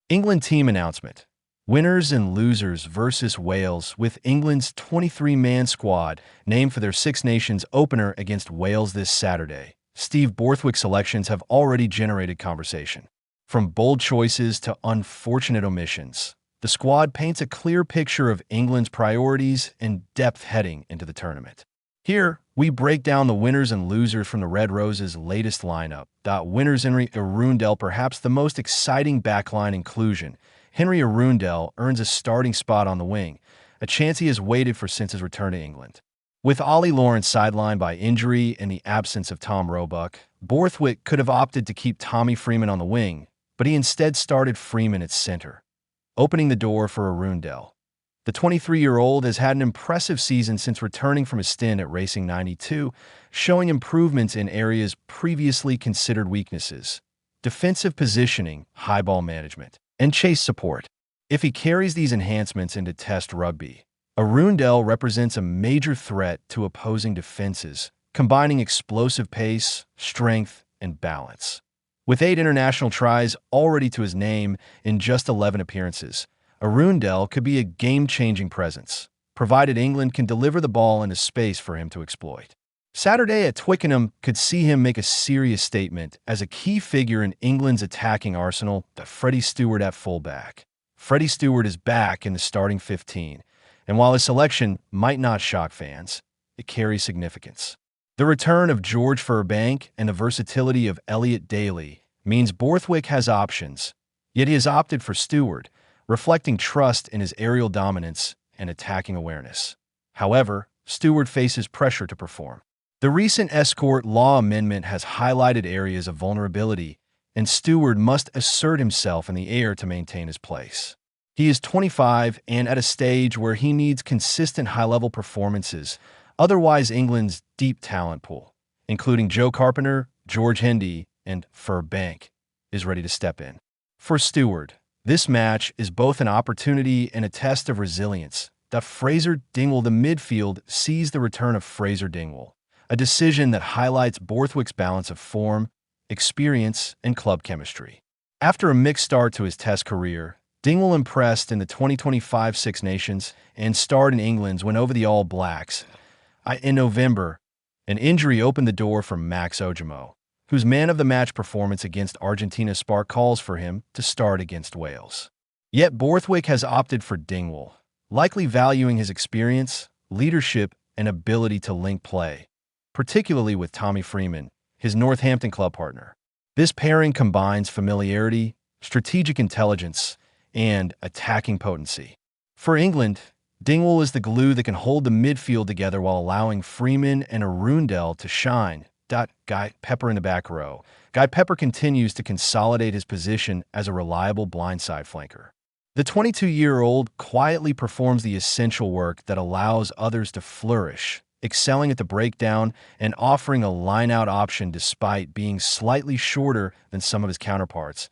England team announcement. Winners and losers versus Wales, with England's 23-man squad named for their Six Nations opener against Wales this Saturday. Steve Borthwick's selections have already generated conversation. From bold choices to unfortunate omissions, the squad paints a clear picture of England's priorities and depth heading into the tournament. Here, we break down the winners and losers from the Red Roses' latest lineup. Winners: Henry Arundell, perhaps the most exciting backline inclusion. Henry Arundell earns a starting spot on the wing, a chance he has waited for since his return to England. With Ollie Lawrence sidelined by injury and the absence of Tom Roebuck, Borthwick could have opted to keep Tommy Freeman on the wing, but he instead started Freeman at center, opening the door for Arundell. The 23-year-old has had an impressive season since returning from his stint at Racing 92, showing improvements in areas previously considered weaknesses: defensive positioning, high ball management, and chase support. If he carries these enhancements into Test rugby, Arundell represents a major threat to opposing defenses, combining explosive pace, strength, and balance. With 8 international tries already to his name in just 11 appearances, Arundell could be a game-changing presence, provided England can deliver the ball into space for him to exploit. Saturday at Twickenham could see him make a serious statement as a key figure in England's attacking arsenal. Freddie Steward at fullback. Freddie Steward is back in the starting 15, and while his selection might not shock fans, it carries significance. The return of George Furbank and the versatility of Elliot Daly means Borthwick has options, yet he has opted for Steward, reflecting trust in his aerial dominance and attacking awareness. However, Steward faces pressure to perform. The recent escort law amendment has highlighted areas of vulnerability, and Steward must assert himself in the air to maintain his place. He is 25 and at a stage where he needs consistent high-level performances, otherwise England's deep talent pool, including Joe Carpenter, George Hendy, and Furbank, is ready to step in. For Steward, this match is both an opportunity and a test of resilience. Fraser Dingwall, the midfield, sees the return of Fraser Dingwall, a decision that highlights Borthwick's balance of form, experience, and club chemistry. After a mixed start to his Test career, Dingwall impressed in the 2025 Six Nations and starred in England's win over the All Blacks. In November, an injury opened the door for Max Ojomoh, whose man-of-the-match performance against Argentina sparked calls for him to start against Wales. Yet Borthwick has opted for Dingwall, likely valuing his experience, leadership, and ability to link play, particularly with Tommy Freeman, his Northampton club partner. This pairing combines familiarity, strategic intelligence, and attacking potency. For England, Dingwall is the glue that can hold the midfield together while allowing Freeman and Arundell to shine. Guy Pepper in the back row. Guy Pepper continues to consolidate his position as a reliable blindside flanker. The 22-year-old quietly performs the essential work that allows others to flourish, excelling at the breakdown and offering a line-out option despite being slightly shorter than some of his counterparts.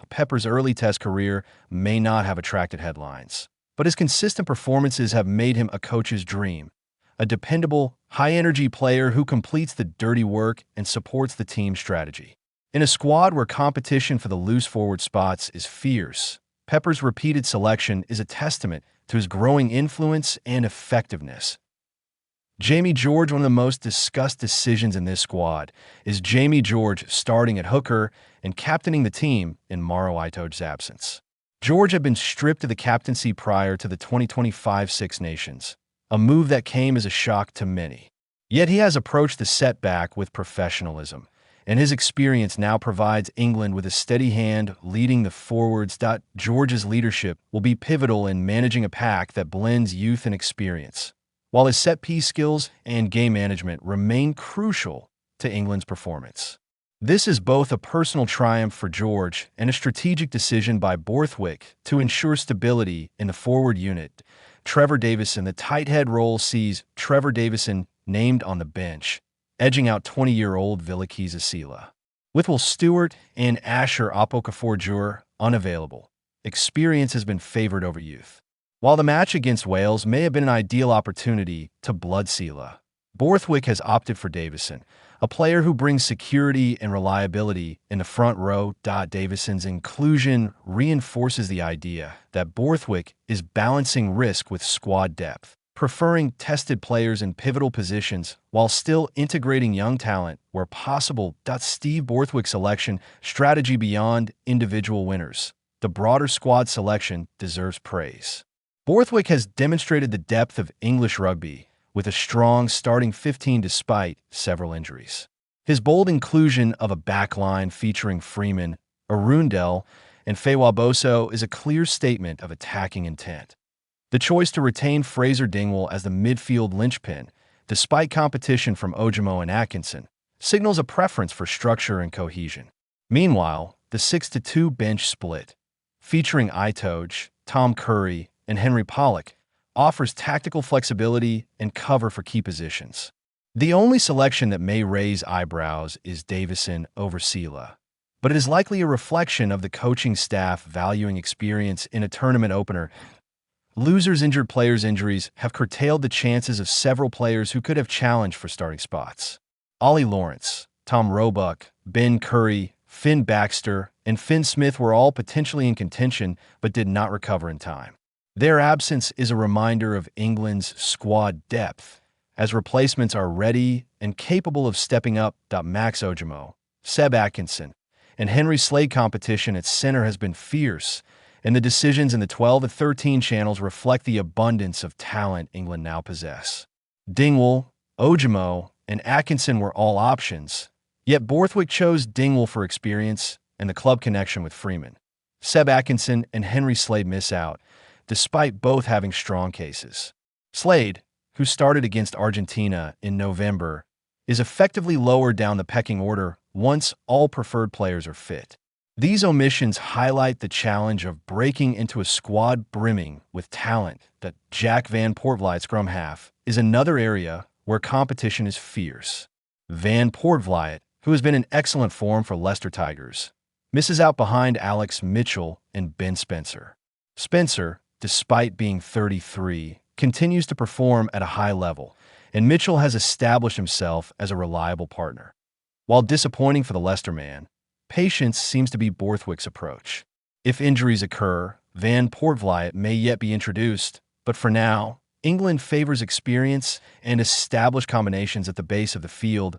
Pepper's early Test career may not have attracted headlines, but his consistent performances have made him a coach's dream. A dependable, high-energy player who completes the dirty work and supports the team's strategy. In a squad where competition for the loose forward spots is fierce, Pepper's repeated selection is a testament to his growing influence and effectiveness. Jamie George, one of the most discussed decisions in this squad, is Jamie George starting at hooker and captaining the team in Maro Itoje's absence. George had been stripped of the captaincy prior to the 2025 Six Nations, a move that came as a shock to many. Yet he has approached the setback with professionalism, and his experience now provides England with a steady hand leading the forwards. George's leadership will be pivotal in managing a pack that blends youth and experience, while his set-piece skills and game management remain crucial to England's performance. This is both a personal triumph for George and a strategic decision by Borthwick to ensure stability in the forward unit. Trevor Davison, the tight head role sees Trevor Davison named on the bench, edging out 20-year-old Vilikesa Sela. With Will Stewart and Asher Opokafor unavailable, experience has been favored over youth. While the match against Wales may have been an ideal opportunity to blood Sela, Borthwick has opted for Davison, a player who brings security and reliability in the front row. Davison's inclusion reinforces the idea that Borthwick is balancing risk with squad depth, preferring tested players in pivotal positions while still integrating young talent where possible. Steve Borthwick's selection strategy beyond individual winners. The broader squad selection deserves praise. Borthwick has demonstrated the depth of English rugby with a strong starting 15 despite several injuries. His bold inclusion of a backline featuring Freeman, Arundell, and Feiwaboso is a clear statement of attacking intent. The choice to retain Fraser Dingwall as the midfield linchpin, despite competition from Ojomoh and Atkinson, signals a preference for structure and cohesion. Meanwhile, the 6-2 bench split, featuring Itoje, Tom Curry, and Henry Pollock, offers tactical flexibility and cover for key positions. The only selection that may raise eyebrows is Davison over Sela, but it is likely a reflection of the coaching staff valuing experience in a tournament opener. Losers' injured players' injuries have curtailed the chances of several players who could have challenged for starting spots. Ollie Lawrence, Tom Roebuck, Ben Curry, Finn Baxter, and Finn Smith were all potentially in contention but did not recover in time. Their absence is a reminder of England's squad depth, as replacements are ready and capable of stepping up. Max Ojomoh, Seb Atkinson, and Henry Slade competition at center has been fierce, and the decisions in the 12-13 channels reflect the abundance of talent England now possess. Dingwall, Ojomoh, and Atkinson were all options, yet Borthwick chose Dingwall for experience and the club connection with Freeman. Seb Atkinson and Henry Slade miss out, despite both having strong cases. Slade, who started against Argentina in November, is effectively lower down the pecking order once all preferred players are fit. These omissions highlight the challenge of breaking into a squad brimming with talent. That Jack Van Poortvliet, scrum half, is another area where competition is fierce. Van Poortvliet, who has been in excellent form for Leicester Tigers, misses out behind Alex Mitchell and Ben Spencer. Spencer, despite being 33, continues to perform at a high level, and Mitchell has established himself as a reliable partner. While disappointing for the Leicester man, patience seems to be Borthwick's approach. If injuries occur, Van Poortvliet may yet be introduced, but for now, England favors experience and established combinations at the base of the field.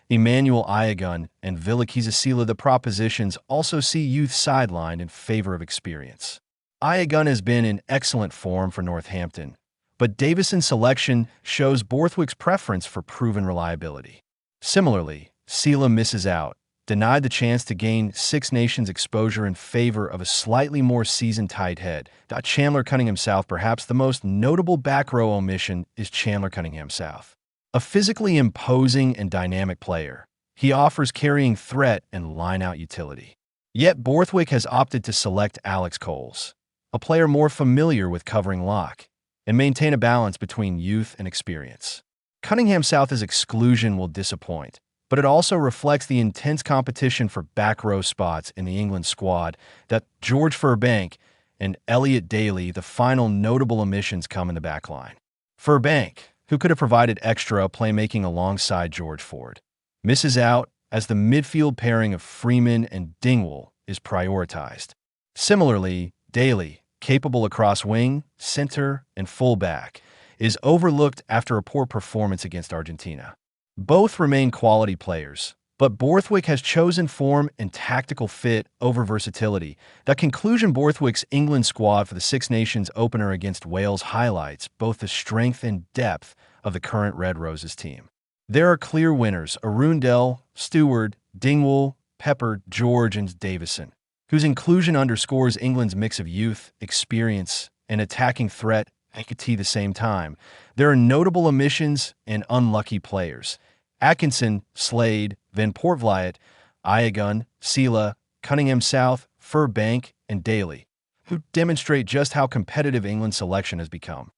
Emmanuel, Iyogun, and Vilikesa Sela, the propositions, also see youth sidelined in favor of experience. Iyogun has been in excellent form for Northampton, but Davison's selection shows Borthwick's preference for proven reliability. Similarly, Sela misses out, denied the chance to gain Six Nations exposure in favor of a slightly more seasoned tight head. Chandler Cunningham-South, perhaps the most notable back row omission, is Chandler Cunningham-South. A physically imposing and dynamic player, he offers carrying threat and line-out utility. Yet Borthwick has opted to select Alex Coles, a player more familiar with covering lock, and maintain a balance between youth and experience. Cunningham-South's exclusion will disappoint, but it also reflects the intense competition for back row spots in the England squad. That George Furbank and Elliot Daly, the final notable omissions, come in the back line. Furbank, who could have provided extra playmaking alongside George Ford, misses out as the midfield pairing of Freeman and Dingwall is prioritized. Similarly, Daly, capable across wing, center, and fullback, is overlooked after a poor performance against Argentina. Both remain quality players, but Borthwick has chosen form and tactical fit over versatility. The conclusion Borthwick's England squad for the Six Nations opener against Wales highlights both the strength and depth of the current Red Roses team. There are clear winners: Arundell, Steward, Dingwall, Pepper, George, and Davison, whose inclusion underscores England's mix of youth, experience, and attacking threat at the same time. There are notable omissions and unlucky players: Atkinson, Slade, Van Poortvliet, Iyogun, Sela, Cunningham-South, Furbank, and Daly, who demonstrate just how competitive England's selection has become.